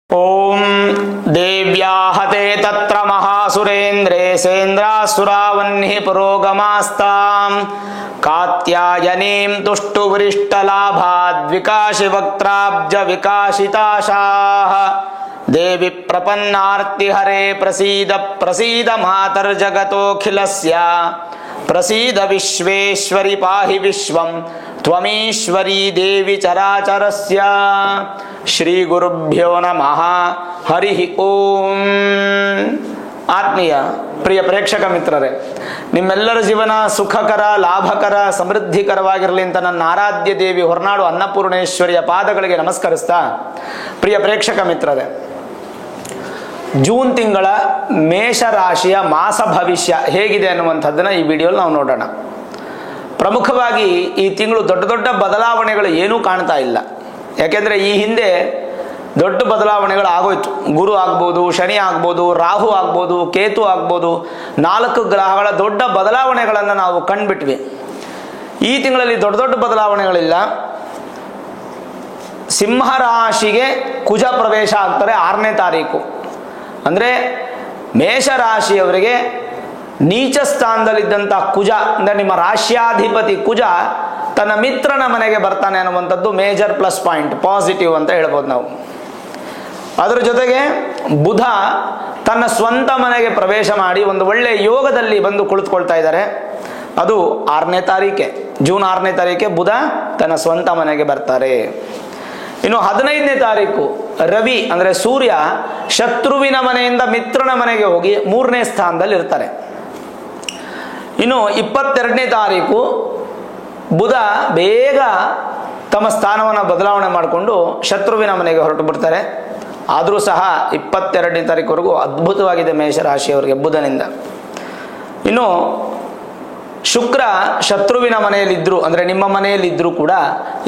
ಓಂ ದೇವ್ಯಾಹತೆ ತತ್ರ ಮಹಾಸುರೇಂದ್ರೇ ಸೇಂದ್ರಾಸುರಾವನ್ಹಿ ಪುರೋಗಮಾಸ್ತಾಂ ಕಾತ್ಯಾಯನೀಂ ತುಷ್ಟುವರಿಷ್ಠಲಾಭಾದ್ವಿಕಾಶಿ ವಕ್ತ್ರಾಬ್ಜ ವಿಕಾಶಿತಾಶಾಃ ದೇವಿ ಪ್ರಪನ್ನಾರ್ತಿಹರೆ ಪ್ರಸೀದ ಪ್ರಸೀದ ಮಾತರ್ಜಗತೋಖಿಲಸ್ಯ ಪ್ರಸೀದ ವಿಶ್ವೇಶ್ವರಿ ಪಾಹಿ ವಿಶ್ವಂ ತ್ವಮೀಶ್ವರೀ ದೇವಿ ಚರಾಚರಸ್ಯ. ಶ್ರೀ ಗುರುಭ್ಯೋ ನಮಃ. ಹರಿ ಓಂ. ಆತ್ಮೀಯ ಪ್ರಿಯ ಪ್ರೇಕ್ಷಕ ಮಿತ್ರರೇ, ನಿಮ್ಮೆಲ್ಲರ ಜೀವನ ಸುಖಕರ, ಲಾಭಕರ, ಸಮೃದ್ಧಿಕರವಾಗಿರಲಿ ಅಂತ ನನ್ನ ಆರಾಧ್ಯ ದೇವಿ ಹೊರನಾಡು ಅನ್ನಪೂರ್ಣೇಶ್ವರಿಯ ಪಾದಗಳಿಗೆ ನಮಸ್ಕರಿಸ್ತಾ, ಪ್ರಿಯ ಪ್ರೇಕ್ಷಕ ಮಿತ್ರರೇ, ಜೂನ್ ತಿಂಗಳ ಮೇಷರಾಶಿಯ ಮಾಸ ಭವಿಷ್ಯ ಹೇಗಿದೆ ಅನ್ನುವಂಥದ್ದನ್ನು ಈ ವಿಡಿಯೋಲಿ ನಾವು ನೋಡೋಣ. ಪ್ರಮುಖವಾಗಿ ಈ ತಿಂಗಳು ದೊಡ್ಡ ದೊಡ್ಡ ಬದಲಾವಣೆಗಳು ಏನೂ ಕಾಣ್ತಾ ಇಲ್ಲ. ಯಾಕೆಂದರೆ ಈ ಹಿಂದೆ ದೊಡ್ಡ ಬದಲಾವಣೆಗಳು ಆಗೋಯ್ತು. ಗುರು ಆಗ್ಬೋದು, ಶನಿ ಆಗ್ಬೋದು, ರಾಹು ಆಗ್ಬೋದು, ಕೇತು ಆಗ್ಬೋದು, 4 ಗ್ರಹಗಳ ದೊಡ್ಡ ಬದಲಾವಣೆಗಳನ್ನು ನಾವು ಕಂಡುಬಿಟ್ವಿ. ಈ ತಿಂಗಳಲ್ಲಿ ದೊಡ್ಡ ದೊಡ್ಡ ಬದಲಾವಣೆಗಳಿಲ್ಲ. ಸಿಂಹರಾಶಿಗೆ ಕುಜ ಪ್ರವೇಶ ಆಗ್ತಾರೆ 6ನೇ ತಾರೀಕು. ಅಂದರೆ ಮೇಷರಾಶಿಯವರಿಗೆ ನೀಚ ಸ್ಥಾನದಲ್ಲಿದ್ದಂಥ ಕುಜ, ಅಂದರೆ ನಿಮ್ಮ ರಾಶ್ಯಾಧಿಪತಿ ಕುಜ ತನ್ನ ಮಿತ್ರನ ಮನೆಗೆ ಬರ್ತಾನೆ ಅನ್ನುವಂಥದ್ದು ಮೇಜರ್ ಪ್ಲಸ್ ಪಾಯಿಂಟ್, ಪಾಸಿಟಿವ್ ಅಂತ ಹೇಳ್ಬೋದು ನಾವು. ಅದರ ಜೊತೆಗೆ ಬುಧ ತನ್ನ ಸ್ವಂತ ಮನೆಗೆ ಪ್ರವೇಶ ಮಾಡಿ ಒಂದು ಒಳ್ಳೆಯ ಯೋಗದಲ್ಲಿ ಬಂದು ಕುಳಿತುಕೊಳ್ತಾ ಇದ್ದಾರೆ. ಅದು 6ನೇ ತಾರೀಕೆ, ಜೂನ್ 6ನೇ ತಾರೀಕೆ ಬುಧ ತನ್ನ ಸ್ವಂತ ಮನೆಗೆ ಬರ್ತಾರೆ. ಇನ್ನು 15ನೇ ತಾರೀಕು ರವಿ ಅಂದರೆ ಸೂರ್ಯ ಶತ್ರುವಿನ ಮನೆಯಿಂದ ಮಿತ್ರನ ಮನೆಗೆ ಹೋಗಿ 3ನೇ ಸ್ಥಾನದಲ್ಲಿ ಇರ್ತಾರೆ. ಇನ್ನು 22ನೇ ತಾರೀಕು ಬುಧ ಬೇಗ ತಮ್ಮ ಸ್ಥಾನವನ್ನು ಬದಲಾವಣೆ ಮಾಡಿಕೊಂಡು ಶತ್ರುವಿನ ಮನೆಗೆ ಹೊರಟು ಬಿಡ್ತಾರೆ. ಆದರೂ ಸಹ 22ನೇ ತಾರೀಕುವರೆಗೂ ಅದ್ಭುತವಾಗಿದೆ ಮೇಷರಾಶಿಯವರಿಗೆ ಬುಧನಿಂದ. ಇನ್ನು ಶುಕ್ರ ಶತ್ರುವಿನ ಮನೆಯಲ್ಲಿದ್ದರೂ, ಅಂದರೆ ನಿಮ್ಮ ಮನೆಯಲ್ಲಿದ್ದರೂ ಕೂಡ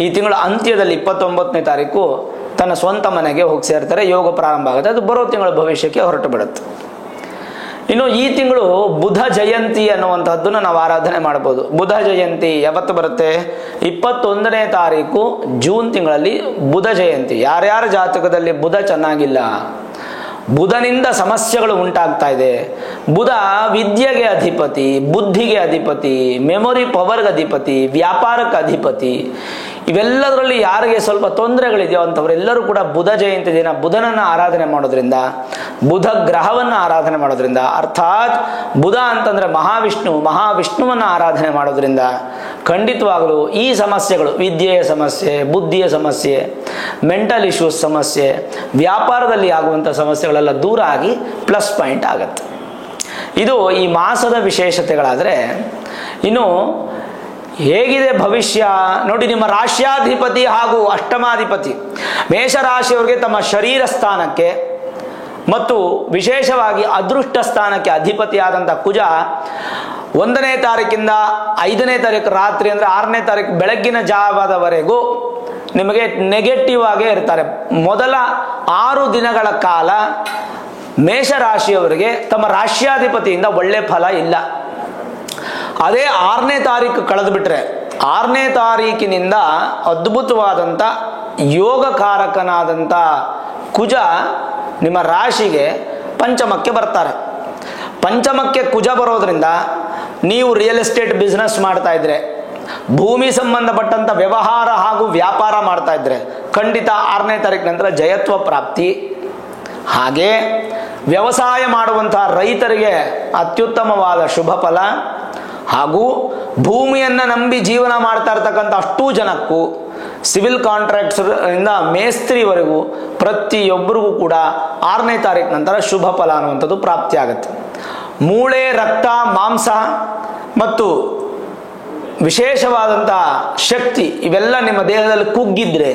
ಈ ತಿಂಗಳ ಅಂತ್ಯದಲ್ಲಿ 29ನೇ ತಾರೀಕು ತನ್ನ ಸ್ವಂತ ಮನೆಗೆ ಹೋಗಿ ಸೇರ್ತಾರೆ. ಯೋಗ ಪ್ರಾರಂಭ ಆಗುತ್ತೆ. ಅದು ಬರೋ ತಿಂಗಳ ಭವಿಷ್ಯಕ್ಕೆ ಹೊರಟು ಬಿಡುತ್ತೆ. ಇನ್ನು ಈ ತಿಂಗಳು ಬುಧ ಜಯಂತಿ ಅನ್ನುವಂಥದ್ದನ್ನು ನಾವು ಆರಾಧನೆ ಮಾಡ್ಬೋದು. ಬುಧ ಜಯಂತಿ ಯಾವತ್ತು ಬರುತ್ತೆ? 21ನೇ ತಾರೀಕು ಜೂನ್ ತಿಂಗಳಲ್ಲಿ ಬುಧ ಜಯಂತಿ. ಯಾರ್ಯಾರ ಜಾತಕದಲ್ಲಿ ಬುಧ ಚೆನ್ನಾಗಿಲ್ಲ, ಬುಧನಿಂದ ಸಮಸ್ಯೆಗಳು ಉಂಟಾಗ್ತಾ ಇದೆ, ಬುಧ ವಿದ್ಯೆಗೆ ಅಧಿಪತಿ, ಬುದ್ಧಿಗೆ ಅಧಿಪತಿ, ಮೆಮೊರಿ ಪವರ್ಗೆ ಅಧಿಪತಿ, ವ್ಯಾಪಾರಕ್ಕೆ ಅಧಿಪತಿ, ಇವೆಲ್ಲದರಲ್ಲಿ ಯಾರಿಗೆ ಸ್ವಲ್ಪ ತೊಂದರೆಗಳಿದೆಯೋ ಅಂಥವರೆಲ್ಲರೂ ಕೂಡ ಬುಧ ಜಯಂತಿ ದಿನ ಬುಧನನ್ನು ಆರಾಧನೆ ಮಾಡೋದ್ರಿಂದ, ಬುಧ ಗ್ರಹವನ್ನು ಆರಾಧನೆ ಮಾಡೋದ್ರಿಂದ, ಅರ್ಥಾತ್ ಬುಧ ಅಂತಂದರೆ ಮಹಾವಿಷ್ಣುವನ್ನು ಆರಾಧನೆ ಮಾಡೋದ್ರಿಂದ ಖಂಡಿತವಾಗಲೂ ಈ ಸಮಸ್ಯೆಗಳು, ವಿದ್ಯೆಯ ಸಮಸ್ಯೆ, ಬುದ್ಧಿಯ ಸಮಸ್ಯೆ, ಮೆಂಟಲ್ ಇಶ್ಯೂಸ್ ಸಮಸ್ಯೆ, ವ್ಯಾಪಾರದಲ್ಲಿ ಆಗುವಂಥ ಸಮಸ್ಯೆಗಳೆಲ್ಲ ದೂರ ಆಗಿ ಪ್ಲಸ್ ಪಾಯಿಂಟ್ ಆಗುತ್ತೆ. ಇದು ಈ ಮಾಸದ ವಿಶೇಷತೆಗಳಾದರೆ, ಇನ್ನು ಹೇಗಿದೆ ಭವಿಷ್ಯ ನೋಡಿ. ನಿಮ್ಮ ರಾಶ್ಯಾಧಿಪತಿ ಹಾಗೂ ಅಷ್ಟಮಾಧಿಪತಿ ಮೇಷರಾಶಿಯವರಿಗೆ ತಮ್ಮ ಶರೀರ ಸ್ಥಾನಕ್ಕೆ ಮತ್ತು ವಿಶೇಷವಾಗಿ ಅದೃಷ್ಟ ಸ್ಥಾನಕ್ಕೆ ಅಧಿಪತಿಯಾದಂಥ ಕುಜ 1ನೇ ತಾರೀಕಿಂದ 5ನೇ ತಾರೀಕು ರಾತ್ರಿ, ಅಂದರೆ 6ನೇ ತಾರೀಕು ಬೆಳಗ್ಗಿನ ಜಾವದವರೆಗೂ ನಿಮಗೆ ನೆಗೆಟಿವ್ ಆಗೇ ಇರ್ತಾರೆ. ಮೊದಲ 6 ದಿನಗಳ ಕಾಲ ಮೇಷರಾಶಿಯವರಿಗೆ ತಮ್ಮ ರಾಶ್ಯಾಧಿಪತಿಯಿಂದ ಒಳ್ಳೆ ಫಲ ಇಲ್ಲ. ಅದೇ 6ನೇ ತಾರೀಕು ಕಳೆದು ಬಿಟ್ರೆ 6ನೇ ತಾರೀಕಿನಿಂದ ಅದ್ಭುತವಾದಂಥ ಯೋಗಕಾರಕನಾದಂಥ ಕುಜ ನಿಮ್ಮ ರಾಶಿಗೆ ಪಂಚಮಕ್ಕೆ ಬರ್ತಾರೆ. ಪಂಚಮಕ್ಕೆ ಕುಜ ಬರೋದ್ರಿಂದ ನೀವು ರಿಯಲ್ ಎಸ್ಟೇಟ್ ಬಿಸ್ನೆಸ್ ಮಾಡ್ತಾ ಇದ್ರೆ, ಭೂಮಿ ಸಂಬಂಧಪಟ್ಟಂಥ ವ್ಯವಹಾರ ಹಾಗೂ ವ್ಯಾಪಾರ ಮಾಡ್ತಾ ಇದ್ರೆ ಖಂಡಿತ 6ನೇ ತಾರೀಕು ನಂತರ ಜಯತ್ವ ಪ್ರಾಪ್ತಿ. ಹಾಗೆ ವ್ಯವಸಾಯ ಮಾಡುವಂಥ ರೈತರಿಗೆ ಅತ್ಯುತ್ತಮವಾದ ಶುಭ ಫಲ, ಹಾಗೂ ಭೂಮಿಯನ್ನು ನಂಬಿ ಜೀವನ ಮಾಡ್ತಾ ಇರ್ತಕ್ಕಂಥ ಅಷ್ಟೂ ಜನಕ್ಕೂ, ಸಿವಿಲ್ ಕಾಂಟ್ರಾಕ್ಟ್ಸ್ ಇಂದ ಮೇಸ್ತ್ರಿವರೆಗೂ ಪ್ರತಿಯೊಬ್ಬರಿಗೂ ಕೂಡ 6ನೇ ತಾರೀಕು ನಂತರ ಶುಭ ಫಲ ಅನ್ನುವಂಥದ್ದು ಪ್ರಾಪ್ತಿಯಾಗುತ್ತೆ. ಮೂಳೆ, ರಕ್ತ, ಮಾಂಸ ಮತ್ತು ವಿಶೇಷವಾದಂಥ ಶಕ್ತಿ ಇವೆಲ್ಲ ನಿಮ್ಮ ದೇಹದಲ್ಲಿ ಕುಗ್ಗಿದ್ರೆ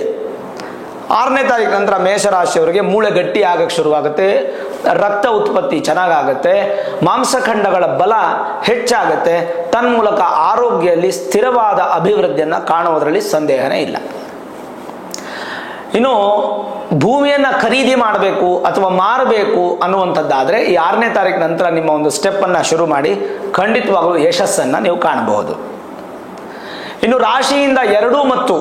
6ನೇ ತಾರೀಕು ನಂತರ ಮೇಷರಾಶಿಯವರಿಗೆ ಮೂಳೆ ಗಟ್ಟಿ ಆಗಕ್ಕೆ ಶುರುವಾಗುತ್ತೆ, ರಕ್ತ ಉತ್ಪತ್ತಿ ಚೆನ್ನಾಗಾಗತ್ತೆ, ಮಾಂಸಖಂಡಗಳ ಬಲ ಹೆಚ್ಚಾಗತ್ತೆ, ತನ್ಮೂಲಕ ಆರೋಗ್ಯದಲ್ಲಿ ಸ್ಥಿರವಾದ ಅಭಿವೃದ್ಧಿಯನ್ನು ಕಾಣುವುದರಲ್ಲಿ ಸಂದೇಹನೇ ಇಲ್ಲ. ಇನ್ನು ಭೂಮಿಯನ್ನು ಖರೀದಿ ಮಾಡಬೇಕು ಅಥವಾ ಮಾರಬೇಕು ಅನ್ನುವಂಥದ್ದಾದರೆ ಈ 6ನೇ ತಾರೀಕು ನಂತರ ನಿಮ್ಮ ಒಂದು ಸ್ಟೆಪ್ಪನ್ನು ಶುರು ಮಾಡಿ ಖಂಡಿತವಾಗಲೂ ಯಶಸ್ಸನ್ನು ನೀವು ಕಾಣಬಹುದು. ಇನ್ನು ರಾಶಿಯಿಂದ 2 ಮತ್ತು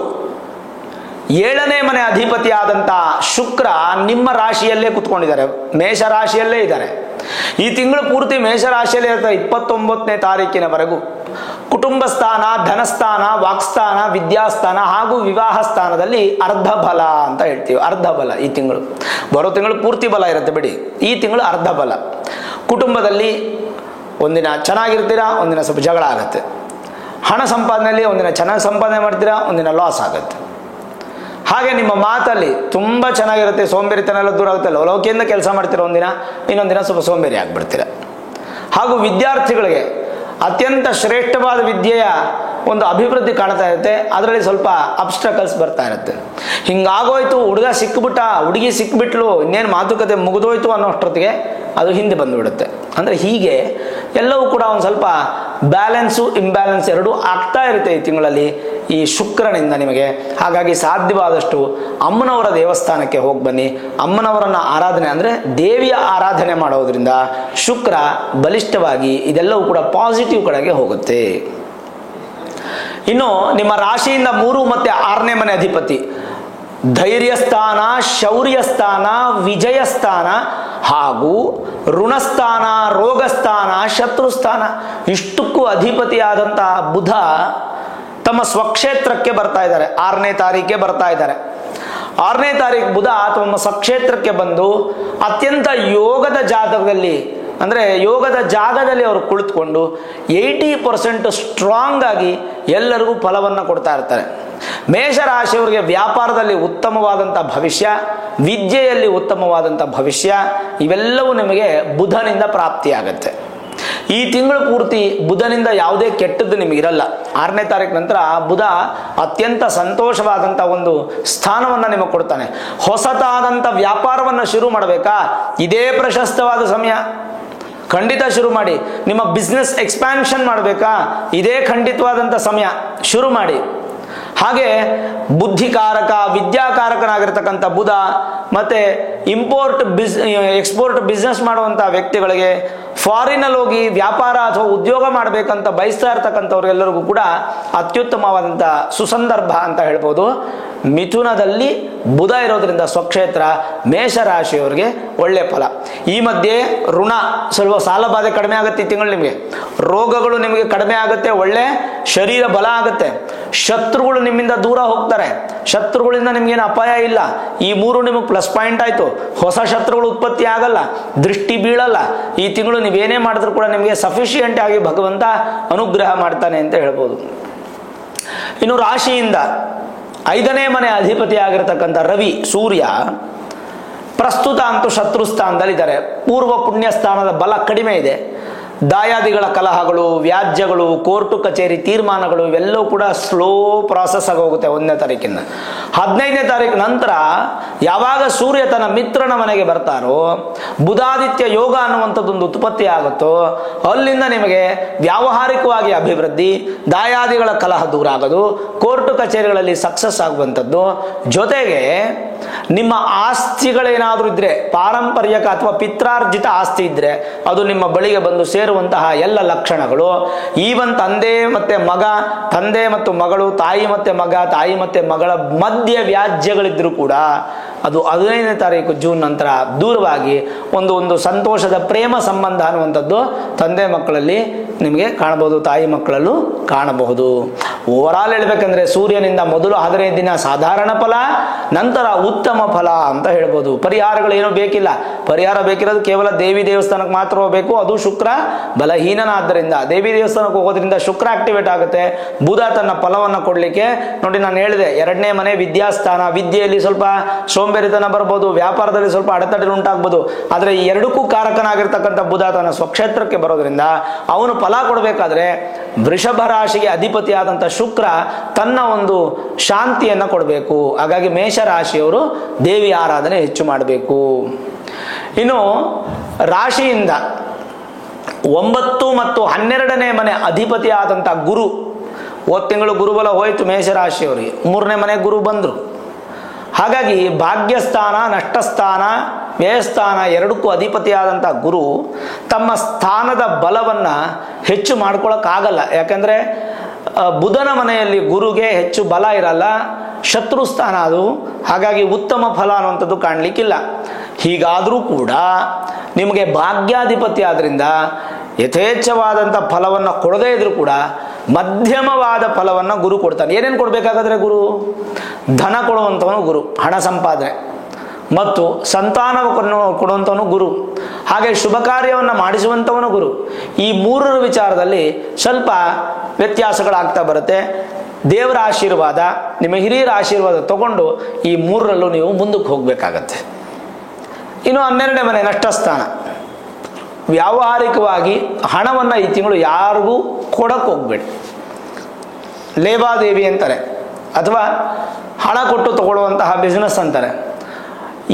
ಏಳನೇ ಮನೆ ಅಧಿಪತಿಯಾದಂಥ ಶುಕ್ರ ನಿಮ್ಮ ರಾಶಿಯಲ್ಲೇ ಕುತ್ಕೊಂಡಿದ್ದಾರೆ, ಮೇಷ ರಾಶಿಯಲ್ಲೇ ಇದ್ದಾರೆ. ಈ ತಿಂಗಳು ಪೂರ್ತಿ ಮೇಷರಾಶಿಯಲ್ಲಿ ಇರ್ತಾರೆ. 29ನೇ ತಾರೀಕಿನವರೆಗೂ ಕುಟುಂಬ ಸ್ಥಾನ, ಧನಸ್ಥಾನ, ವಾಕ್ಸ್ಥಾನ, ವಿದ್ಯಾಸ್ಥಾನ ಹಾಗೂ ವಿವಾಹ ಸ್ಥಾನದಲ್ಲಿ ಅರ್ಧ ಬಲ ಅಂತ ಹೇಳ್ತೀವಿ. ಅರ್ಧ ಬಲ ಈ ತಿಂಗಳು. ಬರೋ ತಿಂಗಳು ಪೂರ್ತಿ ಬಲ ಇರುತ್ತೆ ಬಿಡಿ, ಈ ತಿಂಗಳು ಅರ್ಧ ಬಲ. ಕುಟುಂಬದಲ್ಲಿ ಒಂದಿನ ಚೆನ್ನಾಗಿರ್ತೀರಾ, ಒಂದಿನ ಸ್ವಲ್ಪ ಜಗಳ ಆಗುತ್ತೆ. ಹಣ ಸಂಪಾದನೆಯಲ್ಲಿ ಒಂದಿನ ಚೆನ್ನಾಗಿ ಸಂಪಾದನೆ ಮಾಡ್ತೀರಾ, ಒಂದಿನ ಲಾಸ್ ಆಗುತ್ತೆ. ಹಾಗೆ ನಿಮ್ಮ ಮಾತಲ್ಲಿ ತುಂಬ ಚೆನ್ನಾಗಿರುತ್ತೆ, ಸೋಂಬೇರಿತನ ಎಲ್ಲ ದೂರ ಆಗುತ್ತೆ. ಲವಲೌಕಿಯಿಂದ ಕೆಲಸ ಮಾಡ್ತೀರ ಒಂದಿನ, ಇನ್ನೊಂದಿನ ಸ್ವಲ್ಪ ಸೋಂಬೇರಿ ಆಗ್ಬಿಡ್ತೀರ. ಹಾಗೂ ವಿದ್ಯಾರ್ಥಿಗಳಿಗೆ ಅತ್ಯಂತ ಶ್ರೇಷ್ಠವಾದ ವಿದ್ಯೆಯ ಒಂದು ಅಭಿವೃದ್ಧಿ ಕಾಣ್ತಾ ಇರುತ್ತೆ, ಅದರಲ್ಲಿ ಸ್ವಲ್ಪ ಅಬ್ಸ್ಟ್ರಕಲ್ಸ್ ಬರ್ತಾ ಇರುತ್ತೆ. ಹಿಂಗಾಗೋಯ್ತು, ಹುಡುಗ ಸಿಕ್ಬಿಟ್ಟ, ಹುಡುಗಿ ಸಿಕ್ಬಿಟ್ಲು, ಇನ್ನೇನು ಮಾತುಕತೆ ಮುಗಿದೋಯ್ತು ಅನ್ನೋಷ್ಟೊತ್ತಿಗೆ ಅದು ಹಿಂದೆ ಬಂದುಬಿಡುತ್ತೆ. ಅಂದರೆ ಹೀಗೆ ಎಲ್ಲವೂ ಕೂಡ ಒಂದು ಸ್ವಲ್ಪ ಬ್ಯಾಲೆನ್ಸು ಇಂಬ್ಯಾಲೆನ್ಸ್ ಎರಡೂ ಆಗ್ತಾ ಇರುತ್ತೆ ಈ ತಿಂಗಳಲ್ಲಿ ಈ ಶುಕ್ರನಿಂದ ನಿಮಗೆ. ಹಾಗಾಗಿ ಸಾಧ್ಯವಾದಷ್ಟು ಅಮ್ಮನವರ ದೇವಸ್ಥಾನಕ್ಕೆ ಹೋಗಿ ಬನ್ನಿ. ಅಮ್ಮನವರನ್ನು ಆರಾಧನೆ ಅಂದರೆ ದೇವಿಯ ಆರಾಧನೆ ಮಾಡೋದ್ರಿಂದ ಶುಕ್ರ ಬಲಿಷ್ಠವಾಗಿ ಇದೆಲ್ಲವೂ ಕೂಡ ಪಾಸಿಟಿವ್ ಕಡೆಗೆ ಹೋಗುತ್ತೆ. ಇನ್ನು ನಿಮ್ಮ ರಾಶಿಯಿಂದ 3 ಮತ್ತು 6ನೇ ಮನೆ ಅಧಿಪತಿ ಧೈರ್ಯಸ್ಥಾನ, ಶೌರ್ಯಸ್ಥಾನ, ವಿಜಯಸ್ಥಾನ ಹಾಗೂ ಋಣಸ್ಥಾನ, ರೋಗಸ್ಥಾನ, ಶತ್ರುಸ್ಥಾನ ಇಷ್ಟಕ್ಕೂ ಅಧಿಪತಿಯಾದಂಥ ಬುಧ ತಮ್ಮ ಸ್ವಕ್ಷೇತ್ರಕ್ಕೆ ಬರ್ತಾ ಇದ್ದಾರೆ. 6ನೇ ತಾರೀಕಿಗೆ ಬರ್ತಾ ಇದ್ದಾರೆ. 6ನೇ ತಾರೀಕು ಬುಧ ತಮ್ಮ ಸ್ವಕ್ಷೇತ್ರಕ್ಕೆ ಬಂದು ಅತ್ಯಂತ ಯೋಗದ ಜಾತಕದಲ್ಲಿ, ಅಂದರೆ ಯೋಗದ ಜಾಗದಲ್ಲಿ ಅವರು ಕುಳಿತುಕೊಂಡು 80% ಸ್ಟ್ರಾಂಗ್ ಆಗಿ ಎಲ್ಲರಿಗೂ ಫಲವನ್ನು ಕೊಡ್ತಾ ಇರ್ತಾರೆ. ಮೇಷರಾಶಿಯವರಿಗೆ ವ್ಯಾಪಾರದಲ್ಲಿ ಉತ್ತಮವಾದಂಥ ಭವಿಷ್ಯ, ವಿದ್ಯೆಯಲ್ಲಿ ಉತ್ತಮವಾದಂಥ ಭವಿಷ್ಯ, ಇವೆಲ್ಲವೂ ನಿಮಗೆ ಬುಧನಿಂದ ಪ್ರಾಪ್ತಿಯಾಗತ್ತೆ. ಈ ತಿಂಗಳು ಪೂರ್ತಿ ಬುಧನಿಂದ ಯಾವುದೇ ಕೆಟ್ಟದ್ದು ನಿಮಗಿರಲ್ಲ. 6ನೇ ತಾರೀಕು ನಂತರ ಬುಧ ಅತ್ಯಂತ ಸಂತೋಷವಾದಂಥ ಒಂದು ಸ್ಥಾನವನ್ನು ನಿಮಗೆ ಕೊಡ್ತಾನೆ. ಹೊಸತಾದಂಥ ವ್ಯಾಪಾರವನ್ನು ಶುರು ಮಾಡಬೇಕಾ, ಇದೇ ಪ್ರಶಸ್ತವಾದ ಸಮಯ, ಖಂಡಿತ ಶುರು ಮಾಡಿ. ನಿಮ್ಮ ಬಿಸ್ನೆಸ್ ಎಕ್ಸ್ಪ್ಯಾನ್ಷನ್ ಮಾಡಬೇಕಾ, ಇದೇ ಖಂಡಿತವಾದಂಥ ಸಮಯ, ಶುರು ಮಾಡಿ. ಹಾಗೆ ಬುದ್ಧಿಕಾರಕ, ವಿದ್ಯಾಕಾರಕನಾಗಿರ್ತಕ್ಕಂಥ ಬುಧ ಮತ್ತೆ ಎಕ್ಸ್ಪೋರ್ಟ್ ಬಿಸ್ನೆಸ್ ಮಾಡುವಂಥ ವ್ಯಕ್ತಿಗಳಿಗೆ, ಫಾರಿನಲ್ಲಿ ಹೋಗಿ ವ್ಯಾಪಾರ ಅಥವಾ ಉದ್ಯೋಗ ಮಾಡಬೇಕಂತ ಬಯಸ್ತಾ ಇರ್ತಕ್ಕಂಥವ್ರಿಗೆಲ್ಲರಿಗೂ ಕೂಡ ಅತ್ಯುತ್ತಮವಾದಂಥ ಸುಸಂದರ್ಭ ಅಂತ ಹೇಳ್ಬೋದು. ಮಿಥುನದಲ್ಲಿ ಬುಧ ಇರೋದ್ರಿಂದ ಸ್ವಕ್ಷೇತ್ರ ಮೇಷರಾಶಿಯವರಿಗೆ ಒಳ್ಳೆ ಫಲ. ಈ ಮಧ್ಯೆ ಋಣ ಸ್ವಲ್ಪ ಸಾಲ ಬಾಧೆ ಕಡಿಮೆ ಆಗುತ್ತೆ ಈ ತಿಂಗಳು. ನಿಮಗೆ ರೋಗಗಳು ನಿಮಗೆ ಕಡಿಮೆ ಆಗುತ್ತೆ, ಒಳ್ಳೆ ಶರೀರ ಬಲ ಆಗುತ್ತೆ. ಶತ್ರುಗಳು ನಿಮ್ಮಿಂದ ದೂರ ಹೋಗ್ತಾರೆ, ಶತ್ರುಗಳಿಂದ ನಿಮ್ಗೇನು ಅಪಾಯ ಇಲ್ಲ. ಈ 3 ನಿಮಗೆ ಪ್ಲಸ್ ಪಾಯಿಂಟ್ ಆಯ್ತು. ಹೊಸ ಶತ್ರುಗಳು ಉತ್ಪತ್ತಿ ಆಗಲ್ಲ, ದೃಷ್ಟಿ ಬೀಳಲ್ಲ. ಈ ತಿಂಗಳು ನೀವೇನೇ ಮಾಡಿದ್ರು ಕೂಡ ನಿಮಗೆ ಸಫಿಷಿಯೆಂಟ್ ಆಗಿ ಭಗವಂತ ಅನುಗ್ರಹ ಮಾಡ್ತಾನೆ ಅಂತ ಹೇಳ್ಬೋದು. ಇನ್ನು ರಾಶಿಯಿಂದ 5ನೇ ಮನೆ ಅಧಿಪತಿ ಆಗಿರತಕ್ಕಂಥ ರವಿ, ಸೂರ್ಯ ಪ್ರಸ್ತುತ ಅಂತೂ ಶತ್ರುಸ್ಥಾನದಲ್ಲಿದ್ದಾರೆ. ಪೂರ್ವ ಪುಣ್ಯ ಸ್ಥಾನದ ಬಲ ಕಡಿಮೆ ಇದೆ. ದಾಯಾದಿಗಳ ಕಲಹಗಳು, ವ್ಯಾಜ್ಯಗಳು, ಕೋರ್ಟು ಕಚೇರಿ ತೀರ್ಮಾನಗಳು ಇವೆಲ್ಲವೂ ಕೂಡ ಸ್ಲೋ ಪ್ರಾಸೆಸ್ ಆಗಿ ಹೋಗುತ್ತೆ 1ನೇ ತಾರೀಕಿಂದ. 15ನೇ ತಾರೀಕು ನಂತರ ಯಾವಾಗ ಸೂರ್ಯ ತನ್ನ ಮಿತ್ರನ ಮನೆಗೆ ಬರ್ತಾರೋ, ಬುಧಾದಿತ್ಯ ಯೋಗ ಅನ್ನುವಂಥದ್ದೊಂದು ಉತ್ಪತ್ತಿ ಆಗುತ್ತೋ, ಅಲ್ಲಿಂದ ನಿಮಗೆ ವ್ಯಾವಹಾರಿಕವಾಗಿ ಅಭಿವೃದ್ಧಿ, ದಾಯಾದಿಗಳ ಕಲಹ ದೂರ ಆಗೋದು, ಕೋರ್ಟು ಕಚೇರಿಗಳಲ್ಲಿ ಸಕ್ಸಸ್ ಆಗುವಂಥದ್ದು. ಜೊತೆಗೆ ನಿಮ್ಮ ಆಸ್ತಿಗಳೇನಾದರೂ ಇದ್ರೆ, ಪಾರಂಪರ್ಯಕ ಅಥವಾ ಪಿತ್ರಾರ್ಜಿತ ಆಸ್ತಿ ಇದ್ರೆ ಅದು ನಿಮ್ಮ ಬಳಿಗೆ ಬಂದು ಸೇರುವಂತಹ ಎಲ್ಲ ಲಕ್ಷಣಗಳು. ಈವನ್ ತಂದೆ ಮತ್ತೆ ಮಗ, ತಂದೆ ಮತ್ತು ಮಗಳು, ತಾಯಿ ಮತ್ತೆ ಮಗ, ತಾಯಿ ಮತ್ತೆ ಮಗಳ ಮಧ್ಯ ವ್ಯಾಜ್ಯಗಳಿದ್ರೂ ಕೂಡ ಅದು 15ನೇ ತಾರೀಕು ಜೂನ್ ನಂತರ ದೂರವಾಗಿ ಒಂದು ಸಂತೋಷದ ಪ್ರೇಮ ಸಂಬಂಧ ಅನ್ನುವಂಥದ್ದು ತಂದೆ ಮಕ್ಕಳಲ್ಲಿ ನಿಮಗೆ ಕಾಣಬಹುದು, ತಾಯಿ ಮಕ್ಕಳಲ್ಲೂ ಕಾಣಬಹುದು. ಓವರಾಲ್ ಹೇಳ್ಬೇಕಂದ್ರೆ ಸೂರ್ಯನಿಂದ ಮೊದಲು 15 ದಿನ ಸಾಧಾರಣ ಫಲ, ನಂತರ ಉತ್ತಮ ಫಲ ಅಂತ ಹೇಳ್ಬೋದು. ಪರಿಹಾರಗಳೇನೂ ಬೇಕಿಲ್ಲ. ಪರಿಹಾರ ಬೇಕಿರೋದು ಕೇವಲ ದೇವಿ ದೇವಸ್ಥಾನಕ್ಕೆ ಮಾತ್ರ ಹೋಗಬೇಕು. ಅದು ಶುಕ್ರ ಬಲಹೀನನಾದ್ದರಿಂದ ದೇವಿ ದೇವಸ್ಥಾನಕ್ಕೆ ಹೋಗೋದ್ರಿಂದ ಶುಕ್ರ ಆಕ್ಟಿವೇಟ್ ಆಗುತ್ತೆ. ಬುಧ ತನ್ನ ಫಲವನ್ನು ಕೊಡಲಿಕ್ಕೆ ನೋಡಿ, ನಾನು ಹೇಳಿದೆ 2ನೇ ಮನೆ ವಿದ್ಯಾಸ್ಥಾನ, ವಿದ್ಯೆಯಲ್ಲಿ ಸ್ವಲ್ಪ ಸೋಂಬೇರಿತನ ಬರ್ಬೋದು, ವ್ಯಾಪಾರದಲ್ಲಿ ಸ್ವಲ್ಪ ಅಡೆತಡೆ ಉಂಟಾಗ್ಬೋದು. ಆದರೆ ಈ ಎರಡಕ್ಕೂ ಕಾರಕನಾಗಿರ್ತಕ್ಕಂಥ ಬುಧ ತನ್ನ ಸ್ವಕ್ಷೇತ್ರಕ್ಕೆ ಬರೋದ್ರಿಂದ ಅವನು ಫಲ ಕೊಡಬೇಕಾದ್ರೆ ವೃಷಭ ರಾಶಿಗೆ ಅಧಿಪತಿಯಾದಂಥ ಶುಕ್ರ ತನ್ನ ಒಂದು ಶಾಂತಿಯನ್ನು ಕೊಡಬೇಕು. ಹಾಗಾಗಿ ಮೇಷರಾಶಿಯವರು ದೇವಿ ಆರಾಧನೆ ಹೆಚ್ಚು ಮಾಡಬೇಕು. ಇನ್ನು ರಾಶಿಯಿಂದ 9 ಮತ್ತು 12ನೇ ಮನೆ ಅಧಿಪತಿ ಆದಂಥ ಗುರು, ಹೋದ ತಿಂಗಳು ಗುರುಬಲ ಹೋಯಿತು ಮೇಷರಾಶಿಯವರಿಗೆ, 3ನೇ ಮನೆ ಗುರು ಬಂದರು. ಹಾಗಾಗಿ ಭಾಗ್ಯಸ್ಥಾನ, ನಷ್ಟಸ್ಥಾನ, ವ್ಯಯಸ್ಥಾನ ಎರಡಕ್ಕೂ ಅಧಿಪತಿಯಾದಂಥ ಗುರು ತಮ್ಮ ಸ್ಥಾನದ ಬಲವನ್ನು ಹೆಚ್ಚು ಮಾಡ್ಕೊಳಕ್ಕಾಗಲ್ಲ. ಯಾಕಂದರೆ ಬುಧನ ಮನೆಯಲ್ಲಿ ಗುರುಗೆ ಹೆಚ್ಚು ಬಲ ಇರಲ್ಲ, ಶತ್ರು ಸ್ಥಾನ ಅದು, ಹಾಗಾಗಿ ಉತ್ತಮ ಫಲ ಅನ್ನುವಂಥದ್ದು ಕಾಣಲಿಕ್ಕಿಲ್ಲ. ಹೀಗಾದರೂ ಕೂಡ ನಿಮಗೆ ಭಾಗ್ಯಾಧಿಪತಿ ಆದ್ರಿಂದ ಯಥೇಚ್ಛವಾದಂಥ ಫಲವನ್ನು ಕೊಡದೇ ಇದ್ರೂ ಕೂಡ ಮಧ್ಯಮವಾದ ಫಲವನ್ನು ಗುರು ಕೊಡ್ತಾನೆ. ಏನೇನು ಕೊಡಬೇಕಾಗಾದ್ರೆ ಗುರು? ಧನ ಕೊಡುವಂಥವನು ಗುರು, ಹಣ ಸಂಪಾದನೆ, ಮತ್ತು ಸಂತಾನವನ್ನು ಕೊಡುವಂಥವನು ಗುರು, ಹಾಗೆ ಶುಭ ಕಾರ್ಯವನ್ನು ಮಾಡಿಸುವಂಥವನು ಗುರು. ಈ ಮೂರರ ವಿಚಾರದಲ್ಲಿ ಸ್ವಲ್ಪ ವ್ಯತ್ಯಾಸಗಳಾಗ್ತಾ ಬರುತ್ತೆ. ದೇವರ ಆಶೀರ್ವಾದ, ನಿಮ್ಮ ಹಿರಿಯರ ಆಶೀರ್ವಾದ ತಗೊಂಡು ಈ ಮೂರರಲ್ಲೂ ನೀವು ಮುಂದಕ್ಕೆ ಹೋಗಬೇಕಾಗತ್ತೆ. ಇನ್ನು 12ನೇ ಮನೆ ನಷ್ಟಸ್ಥಾನ. ವ್ಯಾವಹಾರಿಕವಾಗಿ ಹಣವನ್ನು ಈ ತಿಂಗಳು ಯಾರಿಗೂ ಕೊಡಕ್ಕೆ ಹೋಗ್ಬೇಡಿ. ಲೇವಾದೇವಿ ಅಂತಾರೆ, ಅಥವಾ ಹಣ ಕೊಟ್ಟು ತಗೊಳ್ಳುವಂತಹ ಬಿಸ್ನೆಸ್ ಅಂತಾರೆ.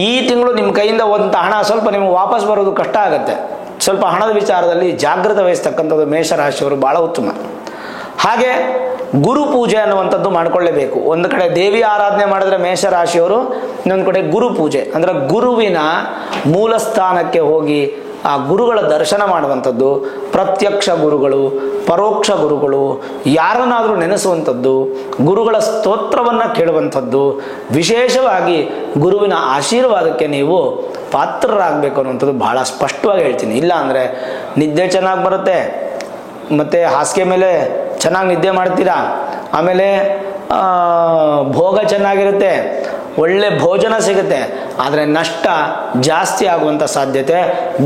ಈ ತಿಂಗಳು ನಿಮ್ಮ ಕೈಯಿಂದ ಒಂದು ಹಣ ಸ್ವಲ್ಪ ನಿಮಗೆ ವಾಪಸ್ ಬರೋದು ಕಷ್ಟ ಆಗುತ್ತೆ. ಸ್ವಲ್ಪ ಹಣದ ವಿಚಾರದಲ್ಲಿ ಜಾಗೃತೆ ವಹಿಸ್ತಕ್ಕಂಥದ್ದು ಮೇಷರಾಶಿಯವರು ಬಹಳ ಉತ್ತಮ. ಹಾಗೆ ಗುರು ಪೂಜೆ ಅನ್ನುವಂಥದ್ದು ಮಾಡಿಕೊಳ್ಳೇಬೇಕು. ಒಂದು ಕಡೆ ದೇವಿ ಆರಾಧನೆ ಮಾಡಿದ್ರೆ ಮೇಷರಾಶಿಯವರು, ಇನ್ನೊಂದು ಕಡೆ ಗುರು ಪೂಜೆ ಅಂದರೆ ಗುರುವಿನ ಮೂಲ ಸ್ಥಾನಕ್ಕೆ ಹೋಗಿ ಆ ಗುರುಗಳ ದರ್ಶನ ಮಾಡುವಂಥದ್ದು, ಪ್ರತ್ಯಕ್ಷ ಗುರುಗಳು, ಪರೋಕ್ಷ ಗುರುಗಳು, ಯಾರನ್ನಾದರೂ ನೆನೆಸುವಂಥದ್ದು, ಗುರುಗಳ ಸ್ತೋತ್ರವನ್ನು ಕೇಳುವಂಥದ್ದು, ವಿಶೇಷವಾಗಿ ಗುರುವಿನ ಆಶೀರ್ವಾದಕ್ಕೆ ನೀವು ಪಾತ್ರರಾಗಬೇಕು ಅನ್ನುವಂಥದ್ದು ಬಹಳ ಸ್ಪಷ್ಟವಾಗಿ ಹೇಳ್ತೀನಿ. ಇಲ್ಲ ಅಂದರೆ ನಿದ್ದೆ ಚೆನ್ನಾಗಿ ಬರುತ್ತೆ, ಮತ್ತು ಹಾಸಿಗೆ ಮೇಲೆ ಚೆನ್ನಾಗಿ ನಿದ್ದೆ ಮಾಡ್ತೀರಾ, ಆಮೇಲೆ ಭೋಗ ಚೆನ್ನಾಗಿರುತ್ತೆ, ಒಳ್ಳೆ ಭೋಜನ ಸಿಗುತ್ತೆ, ಆದರೆ ನಷ್ಟ ಜಾಸ್ತಿ ಆಗುವಂಥ ಸಾಧ್ಯತೆ.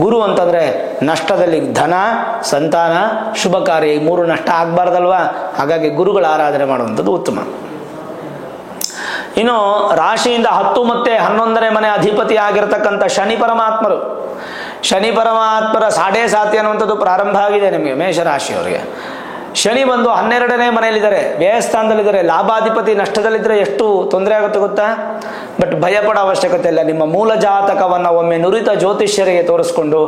ಗುರು ಅಂತಂದರೆ ನಷ್ಟದಲ್ಲಿ ಧನ, ಸಂತಾನ, ಶುಭ ಕಾರ್ಯ, ಈ ಮೂರು ನಷ್ಟ ಆಗಬಾರ್ದಲ್ವಾ? ಹಾಗಾಗಿ ಗುರುಗಳ ಆರಾಧನೆ ಮಾಡುವಂಥದ್ದು ಉತ್ತಮ. ಇನ್ನು ರಾಶಿಯಿಂದ 10 ಮತ್ತು 11ನೇ ಮನೆ ಅಧಿಪತಿ ಆಗಿರತಕ್ಕಂಥ ಶನಿ ಪರಮಾತ್ಮರು. ಶನಿ ಪರಮಾತ್ಮರ ಸಾಡೆ ಸಾತಿ ಅನ್ನುವಂಥದ್ದು ಪ್ರಾರಂಭ ಆಗಿದೆ ನಿಮಗೆ ಮೇಷರಾಶಿಯವರಿಗೆ. ಶನಿ ಬಂದು 12ನೇ ಮನೆಯಲ್ಲಿದ್ದಾರೆ, ವ್ಯಯಸ್ಥಾನದಲ್ಲಿದ್ದಾರೆ. ಲಾಭಾಧಿಪತಿ ನಷ್ಟದಲ್ಲಿದ್ದರೆ ಎಷ್ಟು ತೊಂದರೆ ಆಗುತ್ತೆ ಗೊತ್ತಾ? ಬಟ್ ಭಯಪಡೋ ಅವಶ್ಯಕತೆ ಇಲ್ಲ. ನಿಮ್ಮ ಮೂಲ ಜಾತಕವನ್ನು ಒಮ್ಮೆ ನುರಿತ ಜ್ಯೋತಿಷ್ಯರಿಗೆ ತೋರಿಸ್ಕೊಂಡು